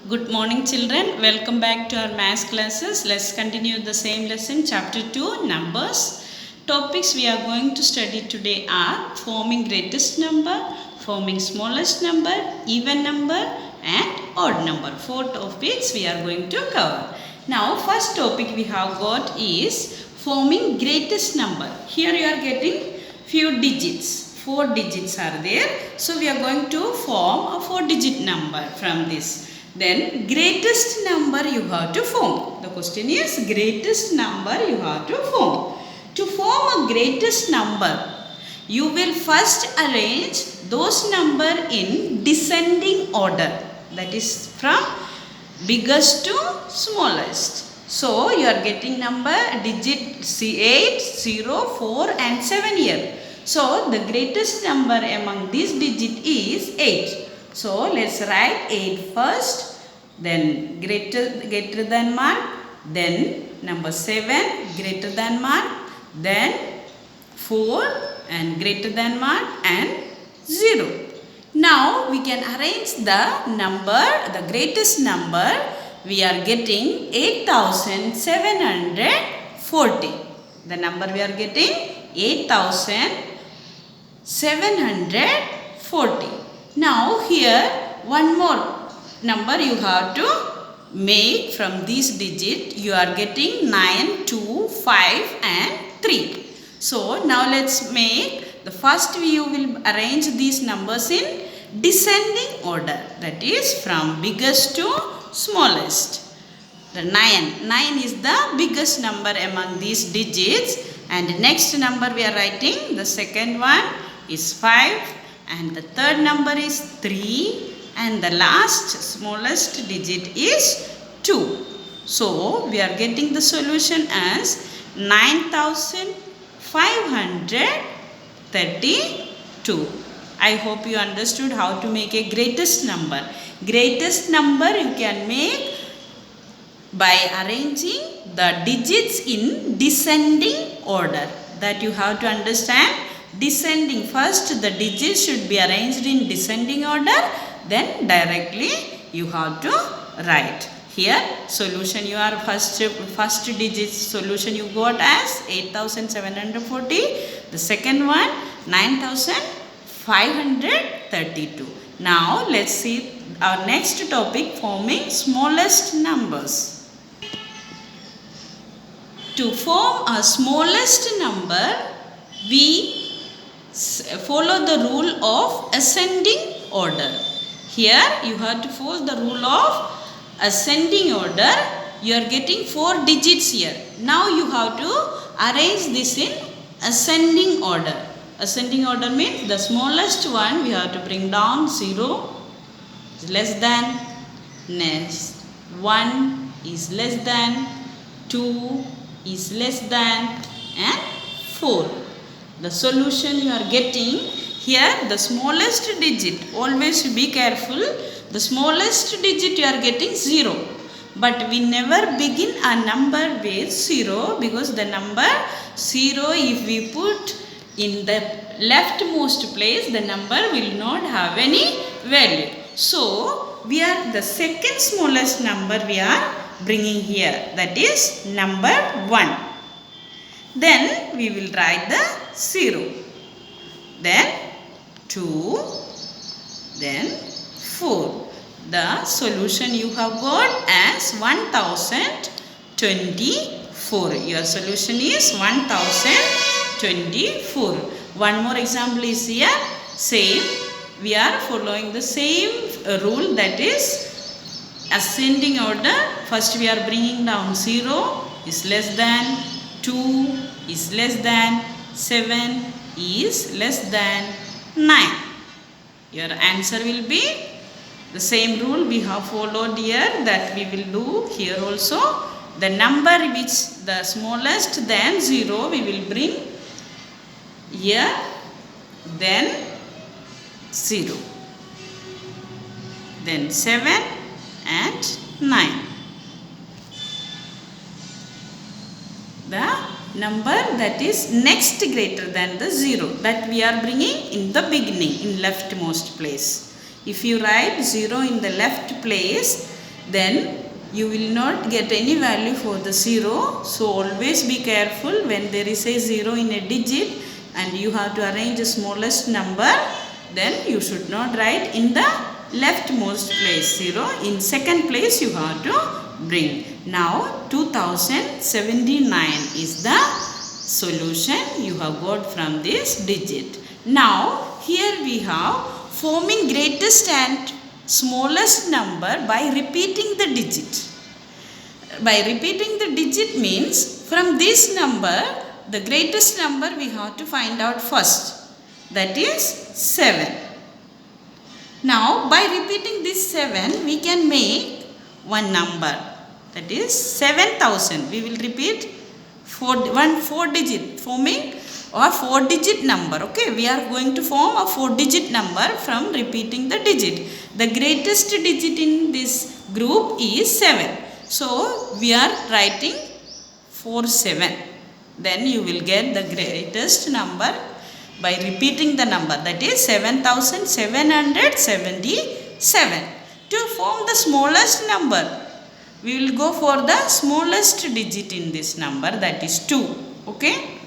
Good morning children, welcome back to our maths classes. Let's continue the same lesson, chapter 2, numbers. Topics we are going to study today are forming greatest number, forming smallest number, even number and odd number. 4 topics we are going to cover. Now first topic we have got is forming greatest number. Here you are getting few digits. 4 digits are there. So we are going to form a 4-digit number from this. Then greatest number you have to form. The question is greatest number you have to form. To form a greatest number, you will first arrange those number in descending order. That is from biggest to smallest. So you are getting number digit 8, 0, 4 and 7 here. So the greatest number among these digit is 8. So let's write 8 first, then greater than mark, then number 7 greater than mark, then 4 and greater than mark and 0. Now we can arrange the number, the greatest number we are getting 8740. The number we are getting 8740. Now here one more number you have to make from this digit. You are getting 9, 2, 5 and 3. So now let's make the first you will arrange these numbers in descending order. That is from biggest to smallest. The 9 is the biggest number among these digits, and next number we are writing, the second one is 5 and the third number is 3 and the last smallest digit is 2. So we are getting the solution as 9532. I hope you understood how to make a greatest number. Greatest number you can make by arranging the digits in descending order. That you have to understand. Descending, first the digits should be arranged in descending order, then directly you have to write. Here solution, you are first digit solution you got as 8740, the second one 9532. Now let's see our next topic, forming smallest numbers. To form a smallest number, we follow the rule of ascending order. Here you have to follow the rule of ascending order. You are getting 4 digits here. Now you have to arrange this in ascending order. Ascending order means the smallest one we have to bring down. 0 is less than, next 1 is less than, 2 is less than and 4. The solution you are getting here, the smallest digit, always be careful, the smallest digit you are getting 0. But we never begin a number with 0, because the number 0, if we put in the leftmost place, the number will not have any value. So we are the second smallest number we are bringing here, that is number 1. Then we will write the 0, then 2, then 4. The solution you have got as 1024. Your solution is 1024. One more example is here. Same, we are following the same rule, that is ascending order. First we are bringing down 0 is less than, 2 is less than, 7 is less than 9. Your answer will be the same rule we have followed here, that we will do here also. The number which the smallest than 0 we will bring here, then 0, then 7 and 9. The number that is next greater than the 0, that we are bringing in the beginning, in leftmost place. If you write 0 in the left place, then you will not get any value for the 0. So always be careful when there is a 0 in a digit and you have to arrange the smallest number, then you should not write in the leftmost place 0. In second place you have to bring. Now 2079 is the solution you have got from this digit. Now here we have forming greatest and smallest number by repeating the digit. By repeating the digit means from this number the greatest number we have to find out first, that is 7. Now by repeating this 7 we can make one number, that is 7000. We will repeat 4 digit forming or 4 digit number. Okay, we are going to form a 4 digit number from repeating the digit. The greatest digit in this group is 7. So we are writing 47. Then you will get the greatest number by repeating the number, that is 7777. To form the smallest number, we will go for the smallest digit in this number, that is 2. Okay,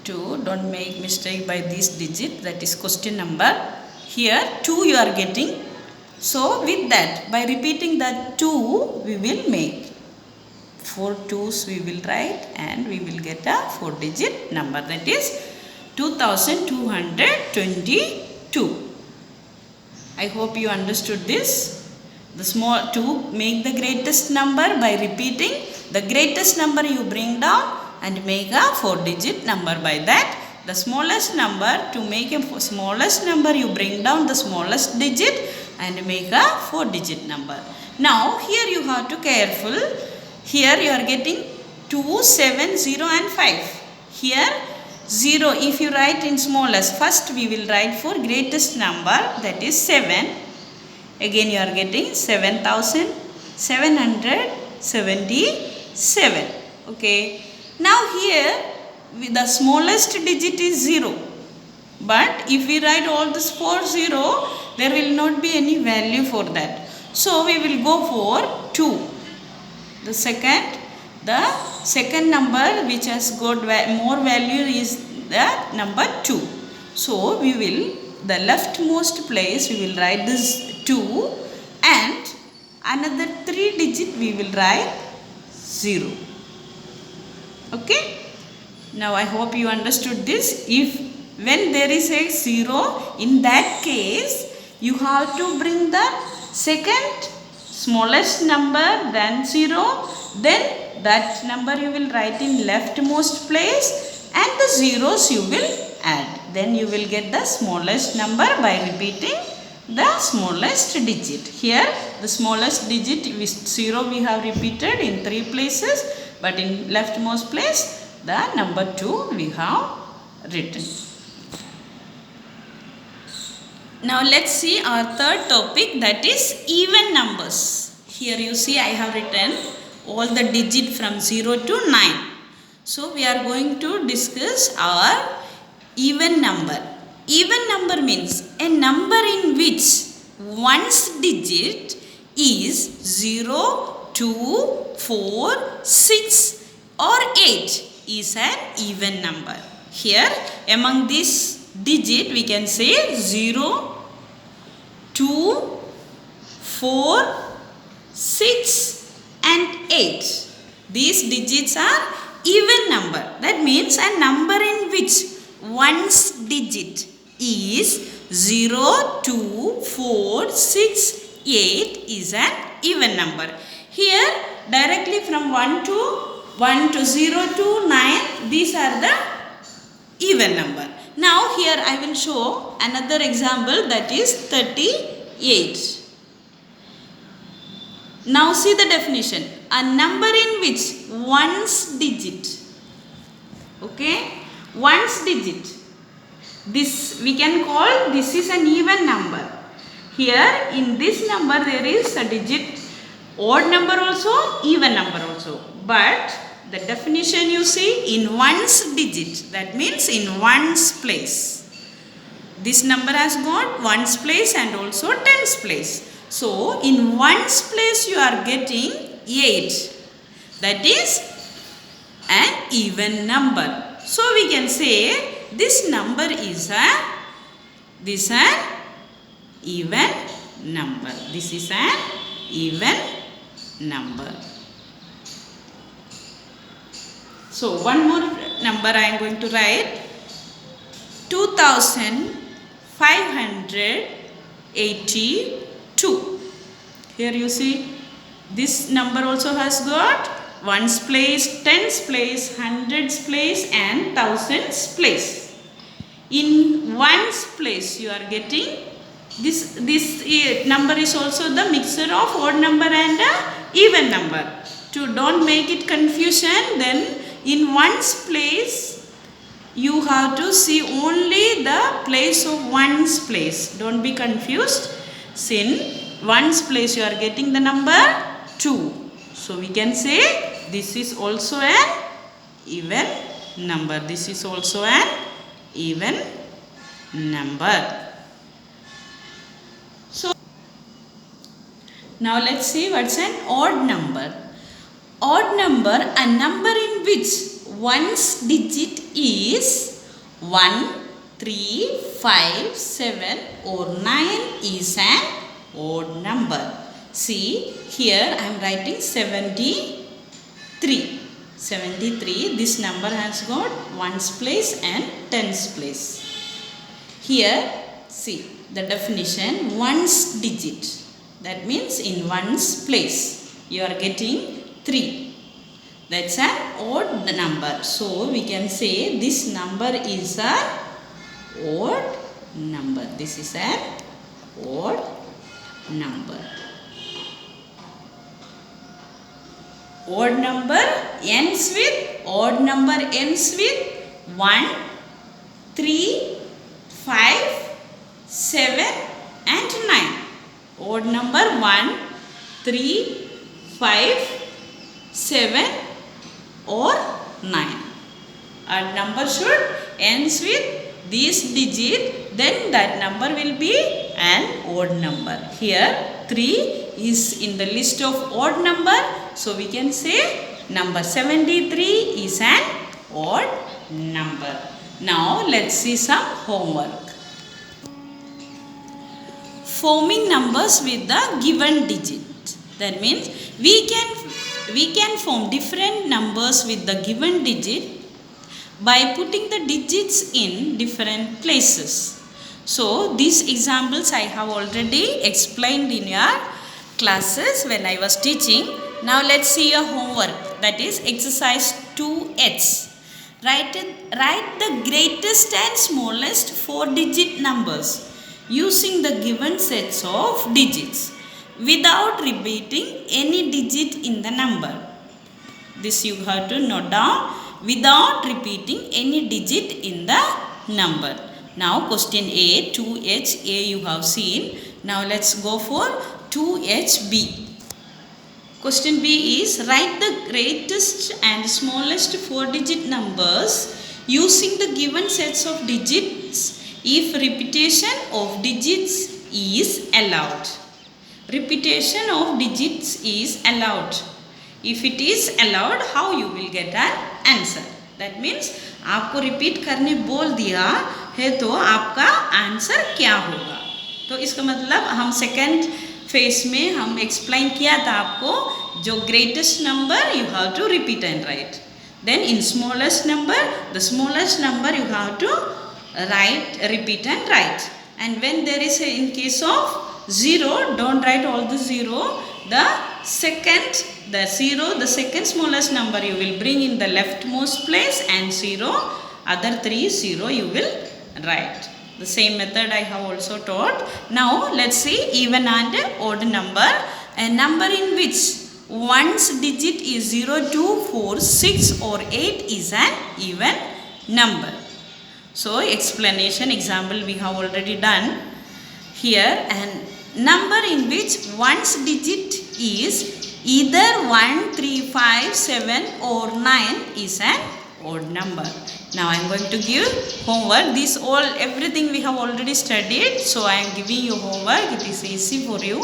2, don't make mistake by this digit, that is question number. Here 2 you are getting. So with that, by repeating that 2 we will make 4 2's we will write and we will get a 4 digit number, that is 2222. I hope you understood this. The small to make the greatest number by repeating the greatest number you bring down and make a 4 digit number. By that, the smallest number, to make a smallest number you bring down the smallest digit and make a 4 digit number. Now here you have to careful. Here you are getting 2, 7, 0 and 5. Here 0, if you write in smallest, first we will write for greatest number, that is 7. Again you are getting 7777. Okay. Now here the smallest digit is 0. But if we write all this for 0, there will not be any value for that. So we will go for 2. The second number which has got more value is the number 2. So we will, the leftmost place we will write this 2 and another 3 digit we will write 0. Okay. Now I hope you understood this. If when there is a 0, in that case you have to bring the second smallest number, then 0, then that number you will write in leftmost place and the zeros you will add. Then you will get the smallest number by repeating the smallest digit. Here the smallest digit with 0 we have repeated in 3 places, but in leftmost place the number 2 we have written. Now let's see our third topic, that is even numbers. Here you see I have written all the digit from 0 to 9. So we are going to discuss our even number. Even number means a number in which one's digit is 0, 2, 4, 6 or 8 is an even number. Here among this digit we can say 0, 2, 4, 6 and 8. These digits are even number. That means a number in which one's digit is 0, 2, 4, 6, 8 is an even number. Here directly from 1 to 0 to 9, these are the even number. Now here I will show another example, that is 38. Now see the definition. A number in which one's digit, okay, one's digit, this we can call, this is an even number. Here in this number there is a digit, odd number also, even number also. But the definition you see, in one's digit, that means in one's place. This number has got ones place and also tens place. So So in ones place you are getting 8. That is an even number. So we can say this number is an even number. This is an even number. So one more number I am going to write. 2582. Here you see this number also has got ones place, tens place, hundreds place and thousands place. In ones place you are getting this number is also the mixture of odd number and even number. To don't make it confusion, then in ones place you have to see only the place of ones place. Don't be confused. In ones place you are getting the number 2. So we can say this is also an even number. This is also an even number. So now let's see what's an odd number. Odd number, a number in which one's digit is 1, 3, 5, 7 or 9 is an odd number. See, here I am writing 73. 73, this number has got ones place and tens place. Here, see the definition, one's digit. That means in one's place you are getting 3. That's an odd number. So we can say this number is an odd number. This is an odd number. Odd number ends with 1, 3, 5, 7 and 9. Odd number 1, 3, 5, 7 or 9. Odd number should ends with this digit, then that number will be an odd number. Here 3 is in the list of odd number, so we can say number 73 is an odd number. Now let's see some homework. Forming numbers with the given digit. That means we can form different numbers with the given digit by putting the digits in different places. So these examples I have already explained in your classes when I was teaching. Now let's see your homework, that is exercise 2H. Write the greatest and smallest 4-digit numbers using the given sets of digits without repeating any digit in the number. This you have to note down, without repeating any digit in the number. Now question A, 2H, A you have seen. Now let's go for 2HB. Question B is write the greatest and smallest 4-digit numbers using the given sets of digits if repetition of digits is allowed. Repetition of digits is allowed. If it is allowed, how you will get an answer? That means आपको repeat करने बोल दिया है तो आपका answer क्या होगा? तो इसका मतलब हम सेकेंड फेज में हम एक्सप्लेन किया था आपको, जो greatest number you have to repeat and write. Then in smallest number, the smallest number you have to repeat and write. And when there is in case of 0, don't write all the 0. The second smallest number you will bring in the leftmost place, and 0, other 3 0 you will write. The same method I have also taught. Now let's see even and odd number. A number in which one's digit is 0, 2, 4, 6 or 8 is an even number. So explanation example we have already done. Here and number in which one's digit is either 1, 3, 5, 7 or 9 is an odd number. Now I am going to give homework. Everything we have already studied. So I am giving you homework. It is easy for you.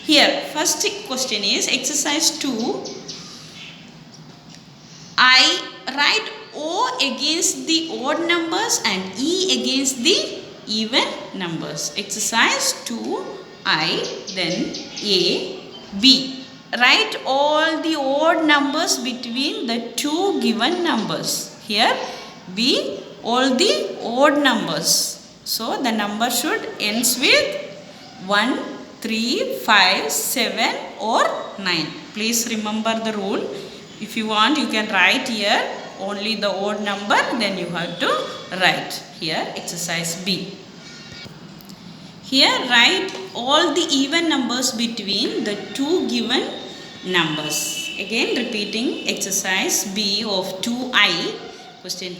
Here first question is exercise 2. I write O against the odd numbers and E against the even numbers. Exercise 2, I, then A, B. Write all the odd numbers between the two given numbers. Here B, all the odd numbers. So the number should ends with 1, 3, 5, 7 or 9. Please remember the rule. If you want, you can write here only the odd number, then you have to write here exercise B. Here write all the even numbers between the two given numbers. Again repeating exercise B of 2I.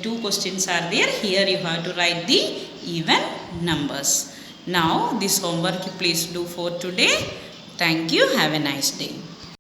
Two questions are there. Here you have to write the even numbers. Now this homework please do for today. Thank you. Have a nice day.